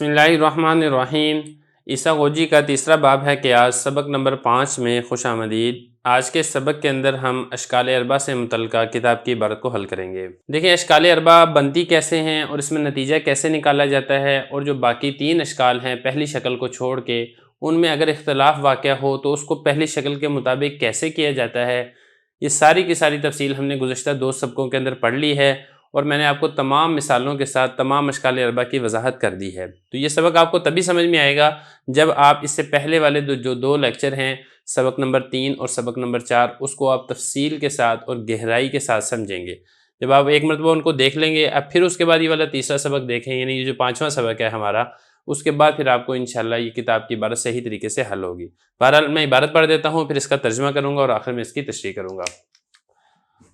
بسم اللہ الرحمن الرحیم۔ عیسیٰ غوجی کا تیسرا باب ہے قیاس، سبق نمبر 5 میں خوش آمدید۔ آج کے سبق کے اندر ہم اشکال اربع سے متعلقہ کتاب کی عبارت کو حل کریں گے۔ دیکھیں اشکال اربع بنتی کیسے ہیں اور اس میں نتیجہ کیسے نکالا جاتا ہے، اور جو باقی 3 اشکال ہیں پہلی شکل کو چھوڑ کے، ان میں اگر اختلاف واقع ہو تو اس کو پہلی شکل کے مطابق کیسے کیا جاتا ہے، یہ ساری کی ساری تفصیل ہم نے گزشتہ 2 سبقوں کے اندر پڑھ لی ہے، اور میں نے آپ کو تمام مثالوں کے ساتھ تمام اشکال اربع کی وضاحت کر دی ہے۔ تو یہ سبق آپ کو تبھی سمجھ میں آئے گا جب آپ اس سے پہلے والے جو 2 لیکچر ہیں، سبق نمبر 3 اور سبق نمبر 4، اس کو آپ تفصیل کے ساتھ اور گہرائی کے ساتھ سمجھیں گے۔ جب آپ ایک مرتبہ ان کو دیکھ لیں گے، اب پھر اس کے بعد یہ والا تیسرا سبق دیکھیں، یعنی یہ جو 5واں سبق ہے ہمارا، اس کے بعد پھر آپ کو انشاءاللہ یہ کتاب کی عبارت صحیح طریقے سے حل ہوگی۔ بہرحال میں عبارت پڑھ دیتا ہوں، پھر اس کا ترجمہ کروں گا اور آخر میں اس کی تشریح کروں گا۔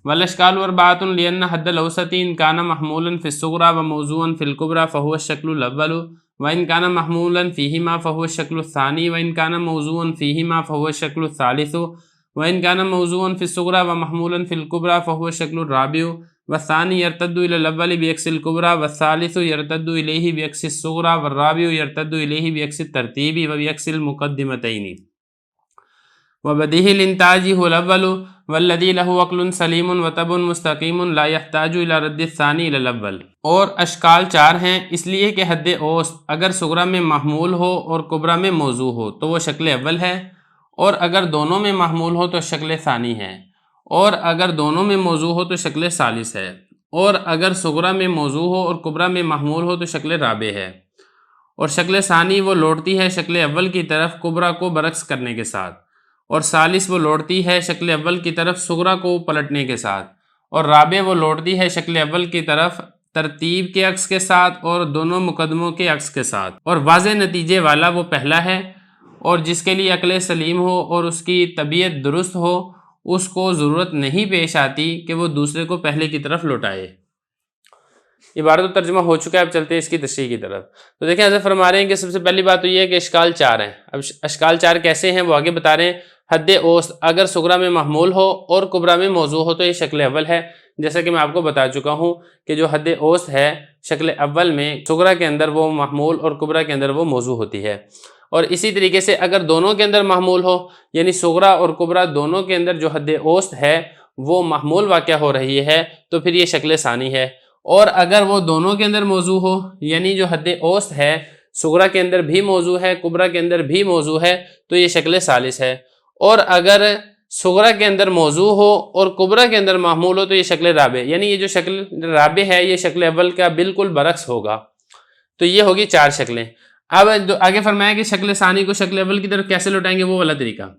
والاشکال اربعۃ لأن حد الاوسط ان كان محمولا في الصغرى وموضوعا في الكبرى فهو الشكل الاول وان كان محمولا فيهما فهو الشكل الثاني وان كان موضوعا فيهما فهو الشكل الثالث وان كان موضوعا في الصغرى ومحمولا في الكبرى فهو الشكل الرابع والثاني يرتد الى الاول بعكس الكبرى والثالث يرتد اليه بعكس الصغرى والرابع يرتد اليه بعكس الترتيب وبعكس المقدمتين وبدیہی الانتاج هو الاول والذی له عقل سلیم وطب مستقیم لا يحتاج الى رد الثانی الى الاول۔ اور اشکال 4 ہیں، اس لیے کہ حد اوسط اگر صغرا میں محمول ہو اور کبرا میں موضوع ہو تو وہ شکل اول ہے، اور اگر دونوں میں محمول ہو تو شکل ثانی ہے، اور اگر دونوں میں موضوع ہو تو شکل ثالث ہے، اور اگر صغرا میں موضوع ہو اور کبرا میں محمول ہو تو شکل رابع ہے، اور شکل ثانی وہ لوٹتی ہے شکل اول کی طرف کبرا کو برعکس کرنے کے ساتھ، اور ثالث وہ لوٹتی ہے شکل اول کی طرف صغرا کو پلٹنے کے ساتھ، اور رابع وہ لوٹتی ہے شکل اول کی طرف ترتیب کے عکس کے ساتھ اور دونوں مقدموں کے عکس کے ساتھ، اور واضح نتیجے والا وہ پہلا ہے، اور جس کے لیے عقل سلیم ہو اور اس کی طبیعت درست ہو، اس کو ضرورت نہیں پیش آتی کہ وہ دوسرے کو پہلے کی طرف لوٹائے۔ عبارت و ترجمہ ہو چکا ہے، اب چلتے ہیں اس کی تشریح کی طرف۔ تو دیکھیں حضرت فرما رہے ہیں کہ سب سے پہلی بات تو یہ ہے کہ اشکال 4 ہیں۔ اب اشکال 4 کیسے ہیں وہ آگے بتا رہے ہیں۔ حد اوسط اگر صغرا میں محمول ہو اور کبرا میں موضوع ہو تو یہ شکل اول ہے، جیسا کہ میں آپ کو بتا چکا ہوں کہ جو حد اوسط ہے شکل اول میں صغرا کے اندر وہ محمول اور کبرا کے اندر وہ موضوع ہوتی ہے، اور اسی طریقے سے اگر دونوں کے اندر محمول ہو، یعنی صغرا اور کبرا دونوں کے اندر جو حد اوسط ہے وہ محمول واقع ہو رہی ہے تو پھر یہ شکل ثانی ہے، اور اگر وہ دونوں کے اندر موضوع ہو، یعنی جو حد اوسط ہے صغرا کے اندر بھی موضوع ہے کبرا کے اندر بھی موضوع ہے تو یہ شکل ثالث ہے، اور اگر صغرا کے اندر موضوع ہو اور کبرا کے اندر محمول ہو تو یہ شکل رابع، یعنی یہ جو شکل رابع ہے یہ شکل اول کا بالکل برعکس ہوگا۔ تو یہ ہوگی 4 شکلیں۔ اب آگے فرمایا کہ شکل ثانی کو شکل اول کی طرف کیسے لوٹائیں گے، وہ والا طریقہ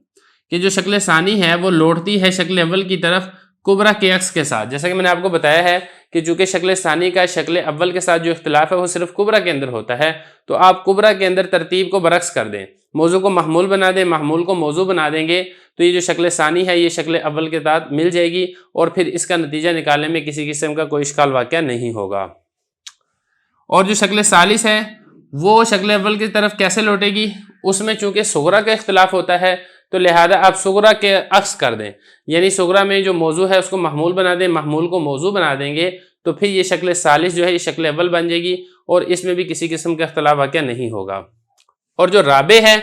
کہ جو شکل ثانی ہے وہ لوٹتی ہے شکل اول کی طرف کبرا کے عکس کے ساتھ، جیسا کہ میں نے آپ کو بتایا ہے کہ چونکہ شکل ثانی کا شکل اول کے ساتھ جو اختلاف ہے وہ صرف کبرا کے اندر ہوتا ہے، تو آپ کبرا کے اندر ترتیب کو برعکس کر دیں، موضوع کو محمول بنا دیں، محمول کو موضوع بنا دیں گے، تو یہ جو شکل ثانی ہے یہ شکل اول کے ساتھ مل جائے گی، اور پھر اس کا نتیجہ نکالنے میں کسی قسم کا کوئی اشکال واقع نہیں ہوگا۔ اور جو شکل ثالث ہے وہ شکل اول کی طرف کیسے لوٹے گی، اس میں چونکہ صغرا کا اختلاف ہوتا ہے تو لہذا آپ صغرا کے عکس کر دیں، یعنی صغرا میں جو موضوع ہے اس کو محمول بنا دیں، محمول کو موضوع بنا دیں گے، تو پھر یہ شکل ثالث جو ہے یہ شکل اول بن جائے گی، اور اس میں بھی کسی قسم کا اختلاف واقع نہیں ہوگا۔ اور جو رابع ہے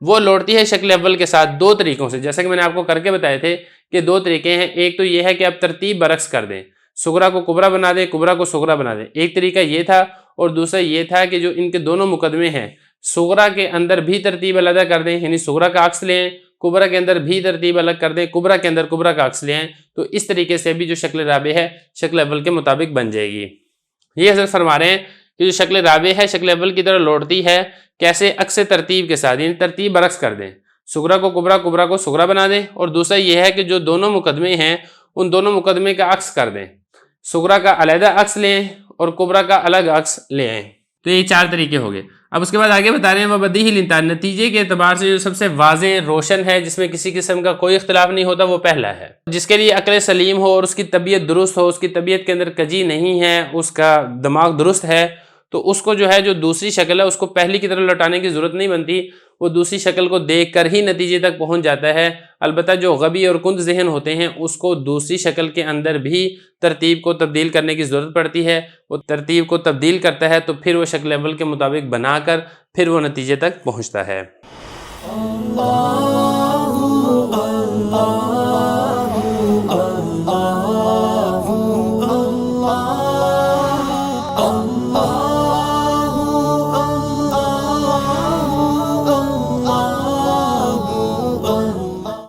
وہ لوٹتی ہے شکل اول کے ساتھ 2 طریقوں سے، جیسا کہ میں نے آپ کو کر کے بتائے تھے کہ 2 طریقے ہیں۔ ایک تو یہ ہے کہ آپ ترتیب برعکس کر دیں، صغرا کو کبرا بنا دیں، کبرا کو صغرا بنا دیں، ایک طریقہ یہ تھا، اور دوسرا یہ تھا کہ جو ان کے دونوں مقدمے ہیں صغرا کے اندر بھی ترتیب علیحدہ کر دیں، یعنی صغرا کا عکس لیں، کبرا کے اندر بھی ترتیب الگ کر دیں، کبرا کے اندر کبرا کا عکس لیں، تو اس طریقے سے بھی جو شکل رابع ہے شکل اول کے مطابق بن جائے گی۔ یہ حضرت فرما رہے ہیں کہ جو شکل رابع ہے شکل اول کی طرح لوٹتی ہے کیسے، عکس ترتیب کے ساتھ، یعنی ترتیب برعکس کر دیں، صغرا کو کبرا، کبرا کو صغرا بنا دیں، اور دوسرا یہ ہے کہ جو دونوں مقدمے ہیں ان دونوں مقدمے کا عکس کر دیں، صغرا کا علیحدہ عکس لیں اور کبرا کا الگ عکس لے آئیں۔ تو یہ 4 طریقے ہو گئے۔ اب اس کے بعد آگے بتا رہے ہیں وبدیہی الانتاج، نتیجے کے اعتبار سے جو سب سے واضح روشن ہے جس میں کسی قسم کا کوئی اختلاف نہیں ہوتا وہ پہلا ہے، جس کے لیے عقل سلیم ہو اور اس کی طبیعت درست ہو، اس کی طبیعت کے اندر کجی نہیں ہے، اس کا دماغ درست ہے، تو اس کو جو ہے جو دوسری شکل ہے اس کو پہلی کی طرف لوٹانے کی ضرورت نہیں بنتی، وہ دوسری شکل کو دیکھ کر ہی نتیجے تک پہنچ جاتا ہے، البتہ جو غبی اور کند ذہن ہوتے ہیں اس کو دوسری شکل کے اندر بھی ترتیب کو تبدیل کرنے کی ضرورت پڑتی ہے، وہ ترتیب کو تبدیل کرتا ہے تو پھر وہ شکل اول کے مطابق بنا کر پھر وہ نتیجے تک پہنچتا ہے۔